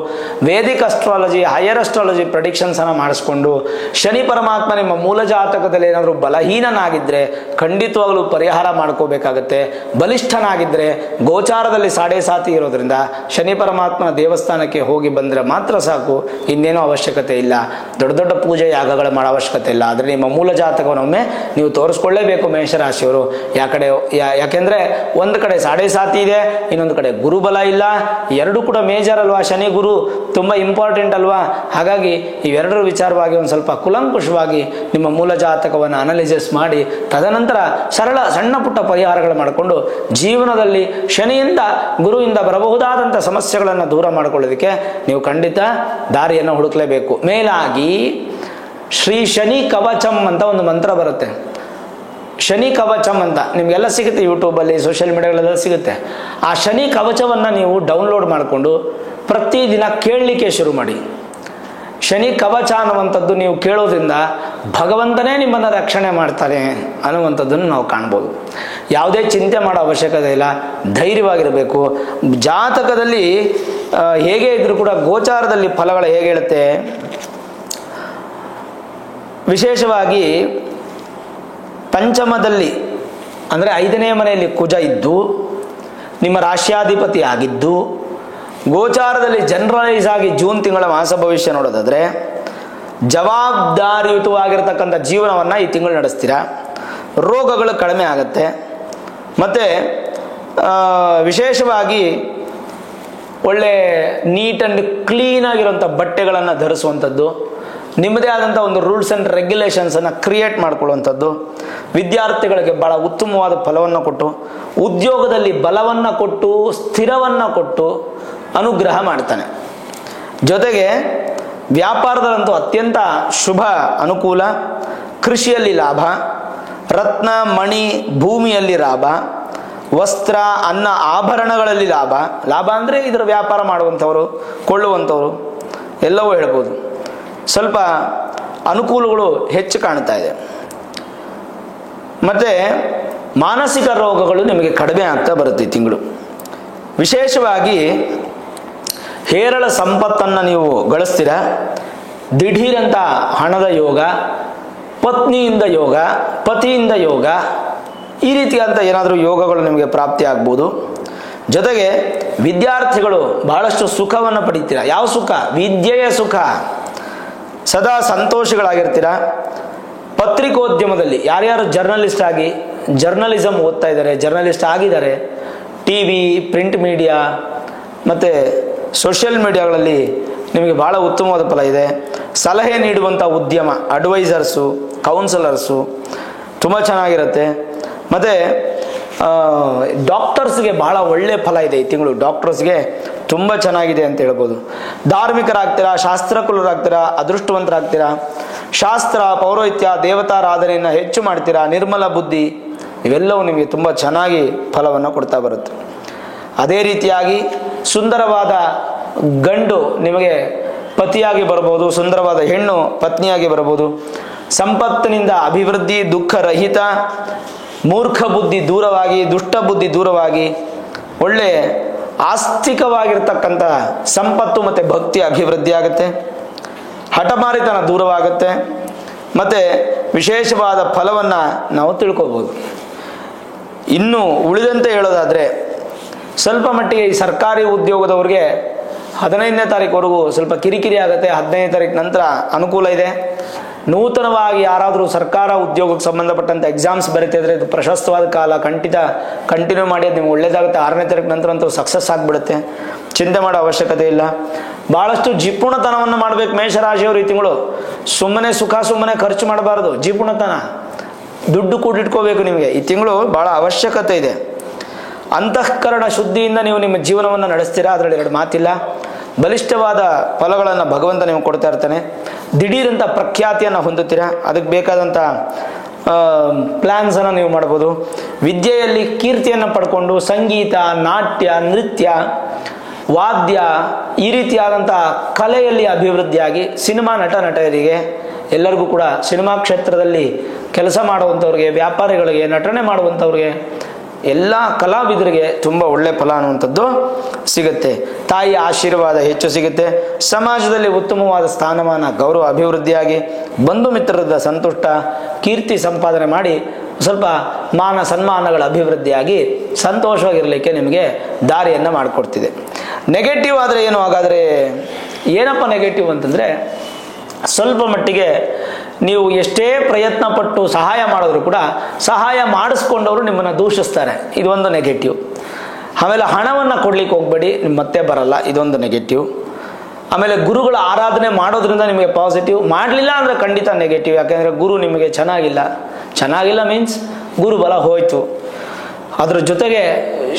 Vedic astrology, higher astrology predictions ಅನ್ನು ಮಾಡಿಸ್ಕೊಂಡು, ಶನಿ ಪರಮಾತ್ಮ ನಿಮ್ಮ ಮೂಲ ಜಾತಕದಲ್ಲಿ ಏನಾದರೂ ಬಲಹೀನನಾಗಿದ್ದರೆ ಖಂಡಿತವಾಗಲೂ ಪರಿಹಾರ ಮಾಡ್ಕೋಬೇಕಾಗತ್ತೆ. ಬಲಿಷ್ಠನಾಗಿದ್ದರೆ ಗೋಚಾರದಲ್ಲಿ ಸಾಡೆ ಸಾತಿ ಇರೋದ್ರಿಂದ ಶನಿ ಪರಮಾತ್ಮನ ದೇವಸ್ಥಾನಕ್ಕೆ ಹೋಗಿ ಬಂದರೆ ಮಾತ್ರ ಸಾಕು, ಇನ್ನೇನೋ ಅವಶ್ಯಕತೆ ಇಲ್ಲ. ದೊಡ್ಡ ದೊಡ್ಡ ಪೂಜೆ ಯಾಗಗಳು ಮಾಡೋ ಅವಶ್ಯಕತೆ ಇಲ್ಲ. ಆದರೆ ನಿಮ್ಮ ಮೂಲ ಜಾತಕವನ್ನೊಮ್ಮೆ ನೀವು ತೋರಿಸ್ಕೊಳ್ಳೇಬೇಕು ಮೇಷರಾಶಿಯವರು. ಯಾಕೆಂದರೆ ಒಂದು ಕಡೆ ಸಾಡೆ ಸಾತಿ ಇದೆ, ಇನ್ನೊಂದು ಕಡೆ ಗುರುಬಲ ಇಲ್ಲ. ಎರಡು ಕೂಡ ಮೇಜರ್ ಅಲ್ವಾ, ಶನಿ ಗುರು ತುಂಬ ಇಂಪಾರ್ಟೆಂಟ್ ಅಲ್ವಾ? ಹಾಗಾಗಿ ಇವೆರಡರ ವಿಚಾರವಾಗಿ ಒಂದು ಸ್ವಲ್ಪ ಕುಲಂಕುಷವಾಗಿ ನಿಮ್ಮ ಮೂಲ ಜಾತಕವನ್ನು ಅನಾಲಿಸಿಸ್ ಮಾಡಿ ತದನಂತರ ಸರಳ ಸಣ್ಣ ಪುಟ್ಟ ಪರಿಹಾರಗಳು ಮಾಡಿಕೊಂಡು ಜೀವನದಲ್ಲಿ ಶನಿಯಿಂದ ಗುರುವಿಂದ ಬರಬಹುದಾದಂಥ ಸಮಸ್ಯೆಗಳನ್ನು ದೂರ ಮಾಡಿಕೊಳ್ಳೋದಕ್ಕೆ ನೀವು ಖಂಡಿತ ದಾರಿಯನ್ನು ಹುಡುಕಲೇಬೇಕು. ಮೇಲಾಗಿ ಶ್ರೀ ಶನಿ ಕವಚಂ ಅಂತ ಒಂದು ಮಂತ್ರ ಬರುತ್ತೆ. ಶನಿ ಕವಚಂ ಅಂತ ನಿಮಗೆಲ್ಲ ಸಿಗುತ್ತೆ, ಯೂಟ್ಯೂಬಲ್ಲಿ, ಸೋಷಿಯಲ್ ಮೀಡಿಯಾಗಳೆಲ್ಲ ಸಿಗುತ್ತೆ. ಆ ಶನಿ ಕವಚವನ್ನು ನೀವು ಡೌನ್ಲೋಡ್ ಮಾಡಿಕೊಂಡು ಪ್ರತಿದಿನ ಕೇಳಲಿಕ್ಕೆ ಶುರು ಮಾಡಿ. ಶನಿ ಕವಚ ಅನ್ನುವಂಥದ್ದು ನೀವು ಕೇಳೋದ್ರಿಂದ ಭಗವಂತನೇ ನಿಮ್ಮನ್ನು ರಕ್ಷಣೆ ಮಾಡ್ತಾನೆ ಅನ್ನುವಂಥದ್ದನ್ನು ನಾವು ಕಾಣ್ಬೋದು. ಯಾವುದೇ ಚಿಂತೆ ಮಾಡೋ ಅವಶ್ಯಕತೆ ಇಲ್ಲ, ಧೈರ್ಯವಾಗಿರಬೇಕು. ಜಾತಕದಲ್ಲಿ ಹೇಗೆ ಇದ್ರೂ ಕೂಡ ಗೋಚಾರದಲ್ಲಿ ಫಲಗಳು ಹೇಗೆ ಹೇಳುತ್ತೆ, ವಿಶೇಷವಾಗಿ ಪಂಚಮದಲ್ಲಿ ಅಂದರೆ 5ನೇ ಮನೆಯಲ್ಲಿ ಕುಜ ಇದ್ದು ನಿಮ್ಮ ರಾಶ್ಯಾಧಿಪತಿ ಆಗಿದ್ದು, ಗೋಚಾರದಲ್ಲಿ ಜನರಲೈಸ್ ಆಗಿ ಜೂನ್ ತಿಂಗಳ ಮಾಸ ಭವಿಷ್ಯ ನೋಡೋದಾದರೆ ಜವಾಬ್ದಾರಿಯುತವಾಗಿರ್ತಕ್ಕಂಥ ಜೀವನವನ್ನು ಈ ತಿಂಗಳು ನಡೆಸ್ತೀರಾ. ರೋಗಗಳು ಕಡಿಮೆ ಆಗುತ್ತೆ. ಮತ್ತು ವಿಶೇಷವಾಗಿ ಒಳ್ಳೆ ನೀಟ್ ಆ್ಯಂಡ್ ಕ್ಲೀನಾಗಿರುವಂಥ ಬಟ್ಟೆಗಳನ್ನು ಧರಿಸುವಂಥದ್ದು, ನಿಮ್ಮದೇ ಆದಂಥ ಒಂದು ರೂಲ್ಸ್ ಆ್ಯಂಡ್ ರೆಗ್ಯುಲೇಷನ್ಸನ್ನು ಕ್ರಿಯೇಟ್ ಮಾಡಿಕೊಳ್ಳುವಂಥದ್ದು, ವಿದ್ಯಾರ್ಥಿಗಳಿಗೆ ಭಾಳ ಉತ್ತಮವಾದ ಫಲವನ್ನು ಕೊಟ್ಟು, ಉದ್ಯೋಗದಲ್ಲಿ ಬಲವನ್ನು ಕೊಟ್ಟು, ಸ್ಥಿರವನ್ನು ಕೊಟ್ಟು ಅನುಗ್ರಹ ಮಾಡ್ತಾನೆ. ಜೊತೆಗೆ ವ್ಯಾಪಾರದಲ್ಲಂತೂ ಅತ್ಯಂತ ಶುಭ ಅನುಕೂಲ, ಕೃಷಿಯಲ್ಲಿ ಲಾಭ, ರತ್ನ ಮಣಿ ಭೂಮಿಯಲ್ಲಿ ಲಾಭ, ವಸ್ತ್ರ ಅನ್ನ ಆಭರಣಗಳಲ್ಲಿ ಲಾಭ. ಲಾಭ ಅಂದರೆ ಇದರ ವ್ಯಾಪಾರ ಮಾಡುವಂಥವರು, ಕೊಳ್ಳುವಂಥವರು ಎಲ್ಲವೂ ಹೇಳ್ಬೋದು. ಸ್ವಲ್ಪ ಅನುಕೂಲಗಳು ಹೆಚ್ಚು ಕಾಣ್ತಾ ಇದೆ. ಮತ್ತು ಮಾನಸಿಕ ರೋಗಗಳು ನಿಮಗೆ ಕಡಿಮೆ ಆಗ್ತಾ ಬರುತ್ತೆ ಈ ತಿಂಗಳು. ವಿಶೇಷವಾಗಿ ಹೇರಳ ಸಂಪತ್ತನ್ನು ನೀವು ಗಳಿಸ್ತೀರ. ದಿಢೀರಂತ ಹಣದ ಯೋಗ, ಪತ್ನಿಯಿಂದ ಯೋಗ, ಪತಿಯಿಂದ ಯೋಗ, ಈ ರೀತಿಯಾದಂಥ ಏನಾದರೂ ಯೋಗಗಳು ನಿಮಗೆ ಪ್ರಾಪ್ತಿ ಆಗ್ಬೋದು. ಜೊತೆಗೆ ವಿದ್ಯಾರ್ಥಿಗಳು ಬಹಳಷ್ಟು ಸುಖವನ್ನು ಪಡಿತೀರ. ಯಾವ ಸುಖ? ವಿದ್ಯೆಯ ಸುಖ. ಸದಾ ಸಂತೋಷಗಳಾಗಿರ್ತೀರ. ಪತ್ರಿಕೋದ್ಯಮದಲ್ಲಿ ಯಾರ್ಯಾರು ಜರ್ನಲಿಸ್ಟ್ ಆಗಿ ಜರ್ನಲಿಸಮ್ ಓದ್ತಾ ಇದ್ದಾರೆ, ಜರ್ನಲಿಸ್ಟ್ ಆಗಿದ್ದಾರೆ, ಟಿ ವಿ, ಪ್ರಿಂಟ್ ಮೀಡಿಯಾ ಮತ್ತು ಸೋಷಿಯಲ್ ಮೀಡಿಯಾಗಳಲ್ಲಿ ನಿಮಗೆ ಭಾಳ ಉತ್ತಮವಾದ ಫಲ ಇದೆ. ಸಲಹೆ ನೀಡುವಂಥ ಉದ್ಯಮ, ಅಡ್ವೈಸರ್ಸು, ಕೌನ್ಸಿಲರ್ಸು ತುಂಬ ಚೆನ್ನಾಗಿರುತ್ತೆ. ಮತ್ತು ಡಾಕ್ಟರ್ಸ್ಗೆ ಭಾಳ ಒಳ್ಳೆಯ ಫಲ ಇದೆ ಈ ತಿಂಗಳು. ಡಾಕ್ಟರ್ಸ್ಗೆ ತುಂಬ ಚೆನ್ನಾಗಿದೆ ಅಂತ ಹೇಳ್ಬೋದು. ಧಾರ್ಮಿಕರಾಗ್ತೀರಾ, ಶಾಸ್ತ್ರಕುಲರಾಗ್ತೀರಾ, ಅದೃಷ್ಟವಂತರಾಗ್ತೀರಾ. ಶಾಸ್ತ್ರ, ಪೌರೋಹಿತ್ಯ, ದೇವತಾರಾಧನೆಯನ್ನು ಹೆಚ್ಚು ಮಾಡ್ತೀರಾ. ನಿರ್ಮಲ ಬುದ್ಧಿ ಇವೆಲ್ಲವೂ ನಿಮಗೆ ತುಂಬ ಚೆನ್ನಾಗಿ ಫಲವನ್ನು ಕೊಡ್ತಾ ಬರುತ್ತೆ. ಅದೇ ರೀತಿಯಾಗಿ ಸುಂದರವಾದ ಗಂಡು ನಿಮಗೆ ಪತಿಯಾಗಿ ಬರ್ಬೋದು, ಸುಂದರವಾದ ಹೆಣ್ಣು ಪತ್ನಿಯಾಗಿ ಬರ್ಬೋದು. ಸಂಪತ್ತಿನಿಂದ ಅಭಿವೃದ್ಧಿ, ದುಃಖ ರಹಿತ, ಮೂರ್ಖ ಬುದ್ಧಿ ದೂರವಾಗಿ, ದುಷ್ಟ ಬುದ್ಧಿ ದೂರವಾಗಿ, ಒಳ್ಳೆ ಆಸ್ತಿಕವಾಗಿರ್ತಕ್ಕಂಥ ಸಂಪತ್ತು ಮತ್ತು ಭಕ್ತಿ ಅಭಿವೃದ್ಧಿ ಆಗುತ್ತೆ. ಹಠಮಾರಿತನ ದೂರವಾಗುತ್ತೆ. ಮತ್ತು ವಿಶೇಷವಾದ ಫಲವನ್ನು ನಾವು ತಿಳ್ಕೊಬೋದು. ಇನ್ನು ಉಳಿದಂತೆ ಹೇಳೋದಾದರೆ ಸ್ವಲ್ಪ ಮಟ್ಟಿಗೆ ಈ ಸರ್ಕಾರಿ ಉದ್ಯೋಗದವ್ರಿಗೆ 15ನೇ ತಾರೀಕುವರೆಗೂ ಸ್ವಲ್ಪ ಕಿರಿಕಿರಿ ಆಗುತ್ತೆ. 15ನೇ ತಾರೀಕು ನಂತರ ಅನುಕೂಲ ಇದೆ. ನೂತನವಾಗಿ ಯಾರಾದರೂ ಸರ್ಕಾರ ಉದ್ಯೋಗಕ್ಕೆ ಸಂಬಂಧಪಟ್ಟಂಥ ಎಕ್ಸಾಮ್ಸ್ ಬರೀತಿದ್ರೆ ಇದು ಪ್ರಶಸ್ತವಾದ ಕಾಲ. ಕಂಟಿನ್ಯೂ ಮಾಡಿ, ಅದು ನಿಮ್ಗೆ ಒಳ್ಳೇದಾಗುತ್ತೆ. 6ನೇ ತಾರೀಕು ನಂತರ ಅಂತೂ ಸಕ್ಸಸ್ ಆಗಿಬಿಡುತ್ತೆ. ಚಿಂತೆ ಮಾಡೋ ಅವಶ್ಯಕತೆ ಇಲ್ಲ. ಭಾಳಷ್ಟು ಜಿಪುಣತನವನ್ನು ಮಾಡಬೇಕು ಮೇಷರಾಶಿಯವರು ಈ ತಿಂಗಳು. ಸುಮ್ಮನೆ ಸುಮ್ಮನೆ ಖರ್ಚು ಮಾಡಬಾರ್ದು. ಜಿಪುಣತನ, ದುಡ್ಡು ಕೂಡಿಟ್ಕೋಬೇಕು ನಿಮಗೆ. ಈ ತಿಂಗಳು ಭಾಳ ಅವಶ್ಯಕತೆ ಇದೆ. ಅಂತಃಕರಣ ಶುದ್ಧಿಯಿಂದ ನೀವು ನಿಮ್ಮ ಜೀವನವನ್ನು ನಡೆಸ್ತೀರಾ, ಅದರಲ್ಲಿ ಎರಡು ಮಾತಿಲ್ಲ. ಬಲಿಷ್ಠವಾದ ಫಲಗಳನ್ನು ಭಗವಂತ ನೀವು ಕೊಡ್ತಾ ಇರ್ತಾನೆ. ದಿಢೀರಂಥ ಪ್ರಖ್ಯಾತಿಯನ್ನು ಹೊಂದುತ್ತೀರಾ. ಅದಕ್ಕೆ ಬೇಕಾದಂಥ ಪ್ಲ್ಯಾನ್ಸನ್ನು ನೀವು ಮಾಡ್ಬೋದು. ವಿದ್ಯೆಯಲ್ಲಿ ಕೀರ್ತಿಯನ್ನು ಪಡ್ಕೊಂಡು ಸಂಗೀತ, ನಾಟ್ಯ, ನೃತ್ಯ, ವಾದ್ಯ ಈ ರೀತಿಯಾದಂಥ ಕಲೆಯಲ್ಲಿ ಅಭಿವೃದ್ಧಿಯಾಗಿ ಸಿನಿಮಾ ನಟರಿಗೆ ಎಲ್ಲರಿಗೂ ಕೂಡ ಸಿನಿಮಾ ಕ್ಷೇತ್ರದಲ್ಲಿ ಕೆಲಸ ಮಾಡುವಂಥವ್ರಿಗೆ, ವ್ಯಾಪಾರಿಗಳಿಗೆ, ನಟನೆ ಮಾಡುವಂಥವ್ರಿಗೆ, ಎಲ್ಲ ಕಲಾವಿದರಿಗೆ ತುಂಬ ಒಳ್ಳೆ ಫಲ ಅನ್ನುವಂಥದ್ದು ಸಿಗುತ್ತೆ. ತಾಯಿಯ ಆಶೀರ್ವಾದ ಹೆಚ್ಚು ಸಿಗುತ್ತೆ. ಸಮಾಜದಲ್ಲಿ ಉತ್ತಮವಾದ ಸ್ಥಾನಮಾನ, ಗೌರವ ಅಭಿವೃದ್ಧಿಯಾಗಿ, ಬಂಧು ಮಿತ್ರರದ ಸಂತುಷ್ಟ, ಕೀರ್ತಿ ಸಂಪಾದನೆ ಮಾಡಿ ಸ್ವಲ್ಪ ಮಾನ ಸನ್ಮಾನಗಳ ಅಭಿವೃದ್ಧಿಯಾಗಿ ಸಂತೋಷವಾಗಿರಲಿಕ್ಕೆ ನಿಮಗೆ ದಾರಿಯನ್ನು ಮಾಡಿಕೊಡ್ತಿದೆ. ನೆಗೆಟಿವ್ ಆದರೆ ಏನು? ಹಾಗಾದರೆ ಏನಪ್ಪ ನೆಗೆಟಿವ್ ಅಂತಂದರೆ, ಸ್ವಲ್ಪ ಮಟ್ಟಿಗೆ ನೀವು ಎಷ್ಟೇ ಪ್ರಯತ್ನ ಪಟ್ಟು ಸಹಾಯ ಮಾಡಿದ್ರು ಕೂಡ ಸಹಾಯ ಮಾಡಿಸ್ಕೊಂಡವರು ನಿಮ್ಮನ್ನು ದೂಷಿಸ್ತಾರೆ. ಇದೊಂದು ನೆಗೆಟಿವ್. ಆಮೇಲೆ ಹಣವನ್ನು ಕೊಡ್ಲಿಕ್ಕೆ ಹೋಗಬೇಡಿ, ಮತ್ತೆ ಬರಲ್ಲ. ಇದೊಂದು ನೆಗೆಟಿವ್. ಆಮೇಲೆ ಗುರುಗಳ ಆರಾಧನೆ ಮಾಡೋದ್ರಿಂದ ನಿಮಗೆ ಪಾಸಿಟಿವ್, ಮಾಡಲಿಲ್ಲ ಅಂದರೆ ಖಂಡಿತ ನೆಗೆಟಿವ್. ಯಾಕೆಂದರೆ ಗುರು ನಿಮಗೆ ಚೆನ್ನಾಗಿಲ್ಲ ಮೀನ್ಸ್ ಗುರುಬಲ ಹೋಯಿತು. ಅದ್ರ ಜೊತೆಗೆ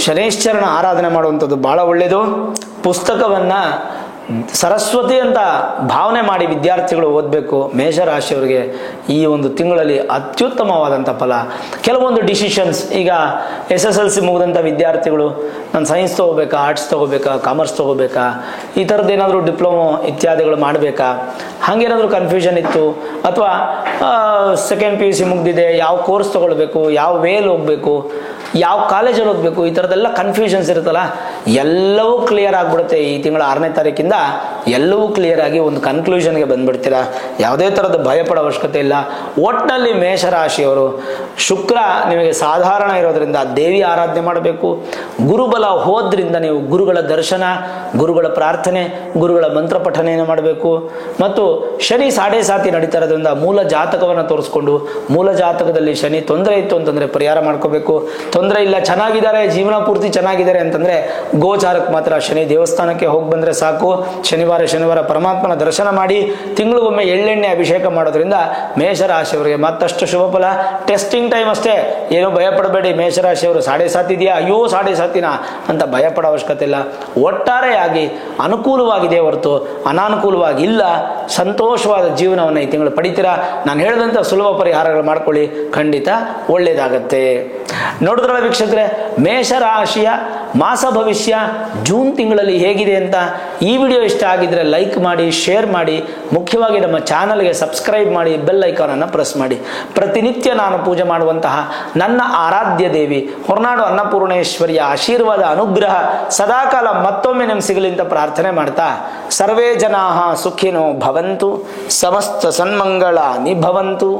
ಶನೈಶ್ಚರನ ಆರಾಧನೆ ಮಾಡುವಂಥದ್ದು ಭಾಳ ಒಳ್ಳೆಯದು. ಪುಸ್ತಕವನ್ನು ಸರಸ್ವತಿ ಅಂತ ಭಾವನೆ ಮಾಡಿ ವಿದ್ಯಾರ್ಥಿಗಳು ಓದಬೇಕು. ಮೇಷರಾಶಿಯವರಿಗೆ ಈ ಒಂದು ತಿಂಗಳಲ್ಲಿ ಅತ್ಯುತ್ತಮವಾದಂಥ ಫಲ. ಕೆಲವೊಂದು ಡಿಸಿಷನ್ಸ್, ಈಗ SSLC ಮುಗಿದಂಥ ವಿದ್ಯಾರ್ಥಿಗಳು ನಾನು ಸೈನ್ಸ್ ತೊಗೋಬೇಕಾ, ಆರ್ಟ್ಸ್ ತೊಗೋಬೇಕಾ, ಕಾಮರ್ಸ್ ತೊಗೋಬೇಕಾ, ಈ ಥರದ್ದು ಏನಾದರೂ ಡಿಪ್ಲೊಮೊ ಇತ್ಯಾದಿಗಳು ಮಾಡಬೇಕಾ, ಹಾಗೇನಾದರೂ ಕನ್ಫ್ಯೂಷನ್ ಇತ್ತು. ಅಥವಾ ಸೆಕೆಂಡ್ PUC ಮುಗಿದಿದೆ, ಯಾವ ಕೋರ್ಸ್ ತೊಗೊಳ್ಬೇಕು, ಯಾವ ವೇಲ್ ಹೋಗಬೇಕು, ಯಾವ ಕಾಲೇಜಲ್ಲಿ ಹೋಗಬೇಕು, ಈ ಥರದ್ದೆಲ್ಲ ಕನ್ಫ್ಯೂಷನ್ಸ್ ಇರುತ್ತಲ್ಲ, ಎಲ್ಲವೂ ಕ್ಲಿಯರ್ ಆಗಿಬಿಡುತ್ತೆ. ಈ ತಿಂಗಳ 6ನೇ ತಾರೀಕಿಂದ ಎಲ್ಲವೂ ಕ್ಲಿಯರ್ ಆಗಿ ಒಂದು ಕನ್ಕ್ಲೂಷನ್ಗೆ ಬಂದ್ಬಿಡ್ತೀರಾ. ಯಾವುದೇ ಥರದ ಭಯಪಡೋ ಅವಶ್ಯಕತೆ ಇಲ್ಲ. ಒಟ್ಟಿನಲ್ಲಿ ಮೇಷರಾಶಿಯವರು ಶುಕ್ರ ನಿಮಗೆ ಸಾಧಾರಣ ಇರೋದ್ರಿಂದ ದೇವಿ ಆರಾಧನೆ ಮಾಡಬೇಕು. ಗುರುಬಲ ಹೋದ್ರಿಂದ ನೀವು ಗುರುಗಳ ದರ್ಶನ, ಗುರುಗಳ ಪ್ರಾರ್ಥನೆ, ಗುರುಗಳ ಮಂತ್ರ ಪಠನೆಯನ್ನು ಮಾಡಬೇಕು. ಮತ್ತು ಶನಿ ಸಾಡೆ ಸಾತಿ ನಡೀತಾ ಇರೋದ್ರಿಂದ ಮೂಲ ಜಾತಕವನ್ನು ತೋರಿಸ್ಕೊಂಡು ಮೂಲ ಜಾತಕದಲ್ಲಿ ಶನಿ ತೊಂದರೆ ಇತ್ತು ಅಂತಂದರೆ ಪರಿಹಾರ ಮಾಡ್ಕೋಬೇಕು. ತೊಂದರೆ ಇಲ್ಲ, ಚೆನ್ನಾಗಿದ್ದಾರೆ, ಜೀವನ ಪೂರ್ತಿ ಚೆನ್ನಾಗಿದ್ದಾರೆ ಅಂತಂದರೆ ಗೋಚಾರಕ್ಕೆ ಮಾತ್ರ ಶನಿ ದೇವಸ್ಥಾನಕ್ಕೆ ಹೋಗಿ ಬಂದರೆ ಸಾಕು. ಶನಿವಾರ ಪರಮಾತ್ಮನ ದರ್ಶನ ಮಾಡಿ ತಿಂಗಳಿಗೊಮ್ಮೆ ಎಳ್ಳೆಣ್ಣೆ ಅಭಿಷೇಕ ಮಾಡೋದ್ರಿಂದ ಮೇಷರಾಶಿಯವರಿಗೆ ಮತ್ತಷ್ಟು ಶುಭ ಫಲ. ಟೆಸ್ಟಿಂಗ್ ಟೈಮ್ ಅಷ್ಟೇ, ಏನೂ ಭಯಪಡಬೇಡಿ. ಮೇಷರಾಶಿಯವರು ಸಾಡೆ ಸಾತಿದೆಯಾ, ಅಯ್ಯೋ ಸಾಡೆ ಸಾತಿನ ಅಂತ ಭಯಪಡೋ ಅವಶ್ಯಕತೆ ಇಲ್ಲ. ಒಟ್ಟಾರೆಯಾಗಿ ಅನುಕೂಲವಾಗಿದೆ ಹೊರತು ಅನಾನುಕೂಲವಾಗಿ ಇಲ್ಲ. ಸಂತೋಷವಾದ ಜೀವನವನ್ನು ಈ ತಿಂಗಳು ಪಡಿತೀರಾ. ನಾನು ಹೇಳಿದಂಥ ಸುಲಭ ಪರಿಹಾರಗಳು ಮಾಡ್ಕೊಳ್ಳಿ, ಖಂಡಿತ ಒಳ್ಳೆಯದಾಗತ್ತೆ. ನೋಡಿದ್ರಲ್ಲ ವೀಕ್ಷಕರೇ, ಮೇಷರಾಶಿಯ ಮಾಸ ಭವಿಷ್ಯ ಜೂನ್ ತಿಂಗಳಲ್ಲಿ ಹೇಗಿದೆ ಅಂತ. ಈ ವಿಡಿಯೋ ಇಷ್ಟ ಆಗಿದ್ರೆ ಲೈಕ್ ಮಾಡಿ, ಶೇರ್ ಮಾಡಿ, ಮುಖ್ಯವಾಗಿ ನಮ್ಮ ಚಾನಲ್ಗೆ ಸಬ್ಸ್ಕ್ರೈಬ್ ಮಾಡಿ, ಬೆಲ್ ಐಕಾನನ್ನು ಪ್ರೆಸ್ ಮಾಡಿ. ಪ್ರತಿನಿತ್ಯ ನಾನು ಪೂಜೆ ಮಾಡುವಂತಹ ನನ್ನ ಆರಾಧ್ಯ ದೇವಿ ಹೊರನಾಡು ಅನ್ನಪೂರ್ಣೇಶ್ವರಿಯ ಆಶೀರ್ವಾದ ಅನುಗ್ರಹ ಸದಾಕಾಲ ಮತ್ತೊಮ್ಮೆ ನಿಮ್ಗೆ ಸಿಗಲಿ ಅಂತ ಪ್ರಾರ್ಥನೆ ಮಾಡ್ತಾ, ಸರ್ವೇ ಜನಾಃ ಸುಖಿನೋ ಭವಂತು, ಸಮಸ್ತ ಸನ್ಮಂಗಳಾನಿ ಭವಂತು.